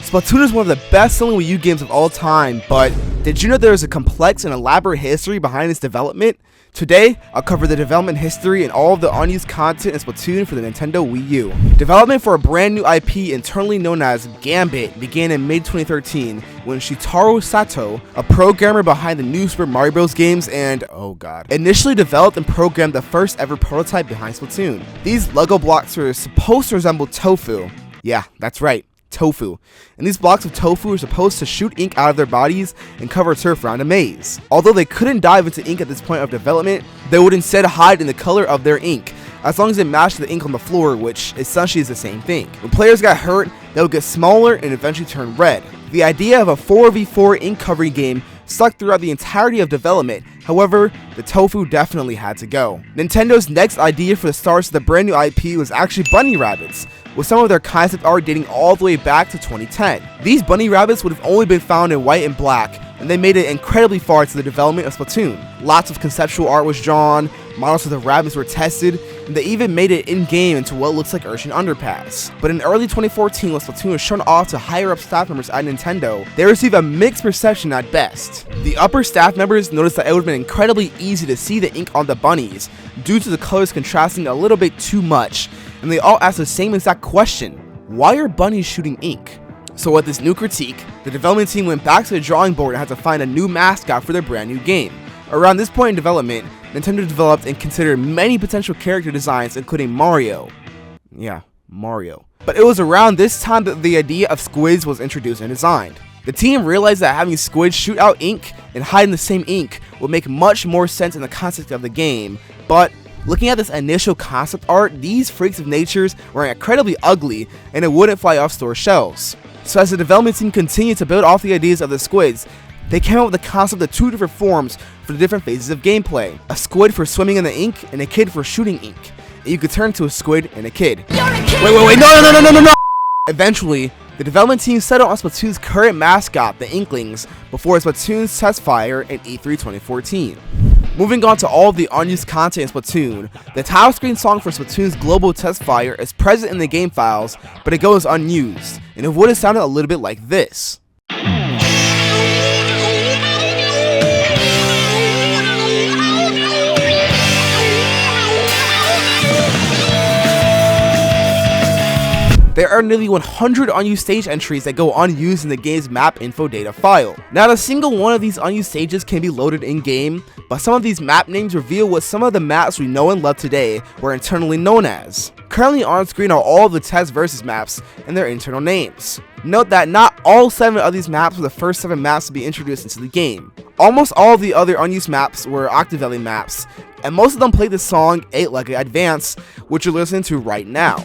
Splatoon is one of the best-selling Wii U games of all time, but did you know there is a complex and elaborate history behind its development? Today, I'll cover the development history and all of the unused content in Splatoon for the Nintendo Wii U. Development for a brand new IP internally known as Gambit began in mid-2013 when Shitaro Sato, a programmer behind the new Super Mario Bros. Games and, initially developed and programmed the first ever prototype behind Splatoon. These Lego blocks were supposed to resemble tofu. Yeah, that's right. Tofu. And these blocks of tofu are supposed to shoot ink out of their bodies and cover turf around a maze. Although they couldn't dive into ink at this point of development, they would instead hide in the color of their ink, as long as it matched the ink on the floor, which essentially is the same thing. When players got hurt, they would get smaller and eventually turn red. The idea of a 4v4 ink covering game stuck throughout the entirety of development. However, the tofu definitely had to go. Nintendo's next idea for the start of the brand new IP was actually bunny rabbits, with some of their concept art dating all the way back to 2010. These bunny rabbits would have only been found in white and black, and they made it incredibly far to the development of Splatoon. Lots of conceptual art was drawn, models of the rabbits were tested, and they even made it in-game into what looks like Urshan Underpass. But in early 2014, when Splatoon was shown off to higher-up staff members at Nintendo, they received a mixed reception at best. The upper staff members noticed that it would have been incredibly easy to see the ink on the bunnies, due to the colors contrasting a little bit too much, and they all asked the same exact question: why are bunnies shooting ink? So with this new critique, the development team went back to the drawing board and had to find a new mascot for their brand new game. Around this point in development, Nintendo developed and considered many potential character designs, including Mario. Yeah, Mario. But it was around this time that the idea of squids was introduced and designed. The team realized that having squids shoot out ink and hide in the same ink would make much more sense in the context of the game, but looking at this initial concept art, these freaks of natures were incredibly ugly and it wouldn't fly off store shelves. So as the development team continued to build off the ideas of the squids, they came up with the concept of two different forms for the different phases of gameplay: a squid for swimming in the ink and a kid for shooting ink. And you could turn to a squid and a kid. Wait, no! Eventually, the development team settled on Splatoon's current mascot, the Inklings, before Splatoon's test fire in E3 2014. Moving on to all of the unused content in Splatoon, the title screen song for Splatoon's global test fire is present in the game files, but it goes unused, and it would have sounded a little bit like this. There are nearly 100 unused stage entries that go unused in the game's map info data file. Not a single one of these unused stages can be loaded in-game, but some of these map names reveal what some of the maps we know and love today were internally known as. Currently on screen are all of the test versus maps and their internal names. Note that not all 7 of these maps were the first 7 maps to be introduced into the game. Almost all of the other unused maps were Octavelli maps, and most of them played the song 8 Like Advance, which you're listening to right now.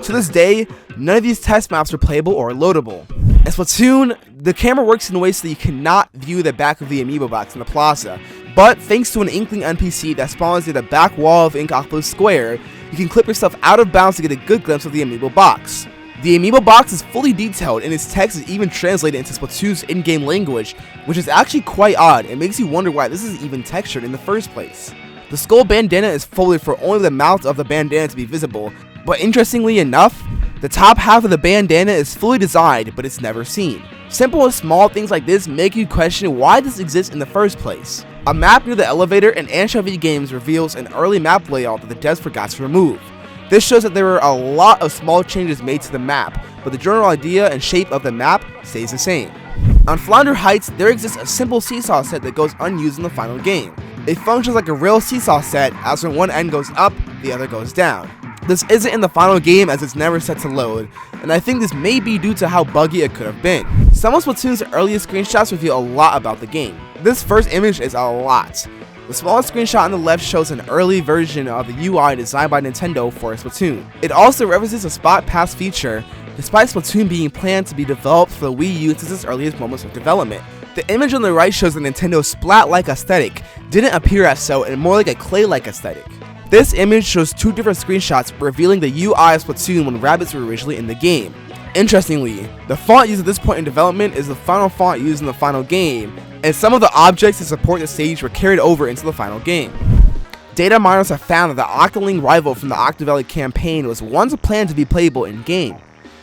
To this day, none of these test maps are playable or loadable. In Splatoon, the camera works in ways so that you cannot view the back of the amiibo box in the plaza, but thanks to an Inkling NPC that spawns near the back wall of ink off the square, you can clip yourself out of bounds to get a good glimpse of the amiibo box. The amiibo box is fully detailed and its text is even translated into Splatoon's in-game language, which is actually quite odd and makes you wonder why this is even textured in the first place. The skull bandana is folded for only the mouth of the bandana to be visible, but interestingly enough, the top half of the bandana is fully designed, but it's never seen. Simple and small things like this make you question why this exists in the first place. A map near the elevator in Anchovy Games reveals an early map layout that the devs forgot to remove. This shows that there were a lot of small changes made to the map, but the general idea and shape of the map stays the same. On Flounder Heights, there exists a simple seesaw set that goes unused in the final game. It functions like a real seesaw set, as when one end goes up, the other goes down. This isn't in the final game as it's never set to load, and I think this may be due to how buggy it could have been. Some of Splatoon's earliest screenshots reveal a lot about the game. This first image is a lot. The smallest screenshot on the left shows an early version of the UI designed by Nintendo for Splatoon. It also references a Spot Pass feature, despite Splatoon being planned to be developed for the Wii U since its earliest moments of development. The image on the right shows the Nintendo Splat-like aesthetic didn't appear as so and more like a clay-like aesthetic. This image shows 2 different screenshots revealing the UI of Splatoon when rabbits were originally in the game. Interestingly, the font used at this point in development is the final font used in the final game, and some of the objects that support the stage were carried over into the final game. data miners have found that the Octoling rival from the Octo campaign was once planned to be playable in-game.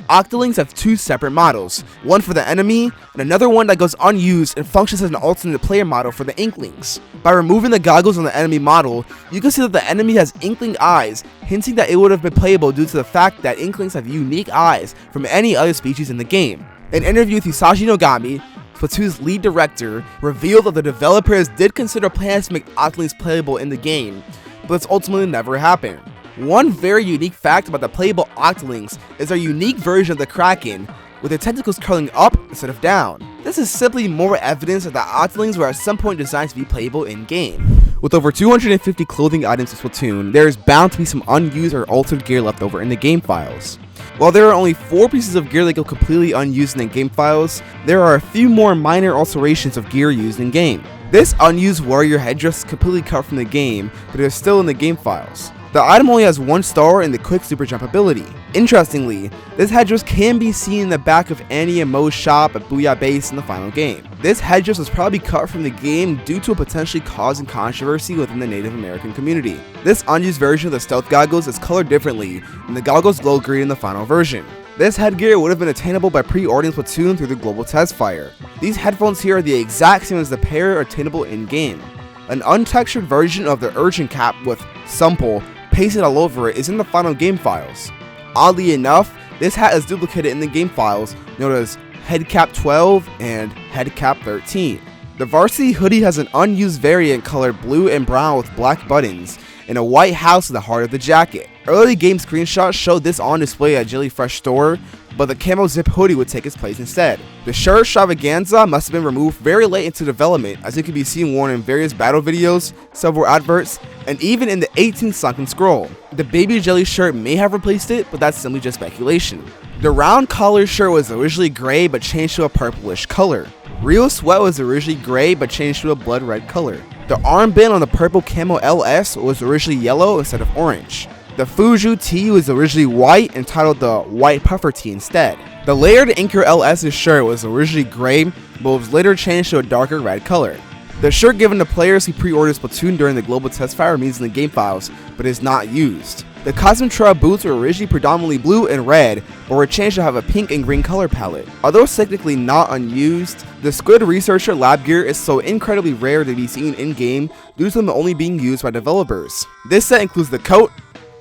Octolings have two separate models, one for the enemy, and another one that goes unused and functions as an alternate player model for the Inklings. By removing the goggles on the enemy model, you can see that the enemy has Inkling eyes, hinting that it would have been playable due to the fact that Inklings have unique eyes from any other species in the game. An interview with Hisashi Nogami, Splatoon's lead director, revealed that the developers did consider plans to make Octolings playable in the game, but this ultimately never happened. One very unique fact about the playable Octolings is their unique version of the Kraken, with their tentacles curling up instead of down. This is simply more evidence that the Octolings were at some point designed to be playable in-game. With over 250 clothing items in Splatoon, there is bound to be some unused or altered gear left over in the game files. While there are only 4 pieces of gear that go completely unused in the game files, there are a few more minor alterations of gear used in game. This unused warrior headdress is completely cut from the game, but it is still in the game files. The item only has 1 star in the quick super jump ability. Interestingly, this headdress can be seen in the back of Annie and Mo's shop at Booyah Base in the final game. This headdress was probably cut from the game due to a potentially causing controversy within the Native American community. This unused version of the stealth goggles is colored differently, and the goggles glow green in the final version. This headgear would have been attainable by pre-ordering Splatoon through the global test fire. These headphones here are the exact same as the pair attainable in-game. An untextured version of the urchin cap with Sumple pasted all over it is in the final game files. Oddly enough, this hat is duplicated in the game files, known as Headcap 12 and Headcap 13. The varsity hoodie has an unused variant colored blue and brown with black buttons, and a white house at the heart of the jacket. Early game screenshots showed this on display at Jellyfresh store, but the camo zip hoodie would take its place instead. The shirt extravaganza must have been removed very late into development, as it can be seen worn in various battle videos, several adverts, and even in the 18th sunken scroll. The baby jelly shirt may have replaced it, but that's simply just speculation. The round collar shirt was originally gray but changed to a purplish color. Real Sweat was originally gray but changed to a blood red color. The armband on the purple camo LS was originally yellow instead of orange. The Fuju tee was originally white and titled the White Puffer tee instead. The layered Inker LS's shirt was originally gray, but was later changed to a darker red color. The shirt given to players who pre-ordered Splatoon during the global test fire remains in the game files, but is not used. The CosmicTailz boots were originally predominantly blue and red, but were changed to have a pink and green color palette. Although technically not unused, the Squid Researcher lab gear is so incredibly rare to be seen in-game due to them only being used by developers. This set includes the coat,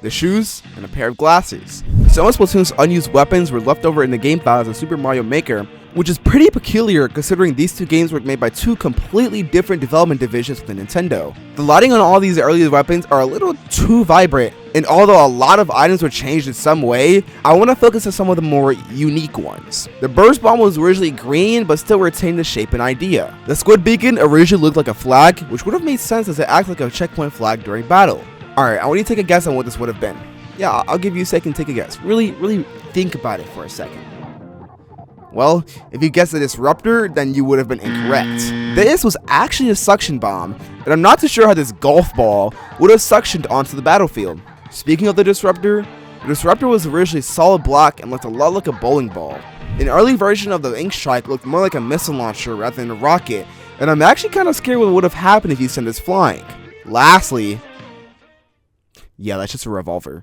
the shoes, and a pair of glasses. Some of Splatoon's unused weapons were left over in the game files of Super Mario Maker, which is pretty peculiar considering these two games were made by two completely different development divisions within Nintendo. The lighting on all these early weapons are a little too vibrant, and although a lot of items were changed in some way, I want to focus on some of the more unique ones. The burst bomb was originally green, but still retained the shape and idea. The squid beacon originally looked like a flag, which would have made sense as it acts like a checkpoint flag during battle. Alright, I want you to take a guess on what this would have been. Yeah, I'll give you a second to take a guess. Really think about it for a second. Well, if you guessed a disruptor, then you would have been incorrect. This was actually a suction bomb, and I'm not too sure how this golf ball would have suctioned onto the battlefield. Speaking of the disruptor was originally solid block and looked a lot like a bowling ball. An early version of the Ink Strike looked more like a missile launcher rather than a rocket, and I'm actually kind of scared what would have happened if you sent this flying. Lastly, yeah, that's just a revolver.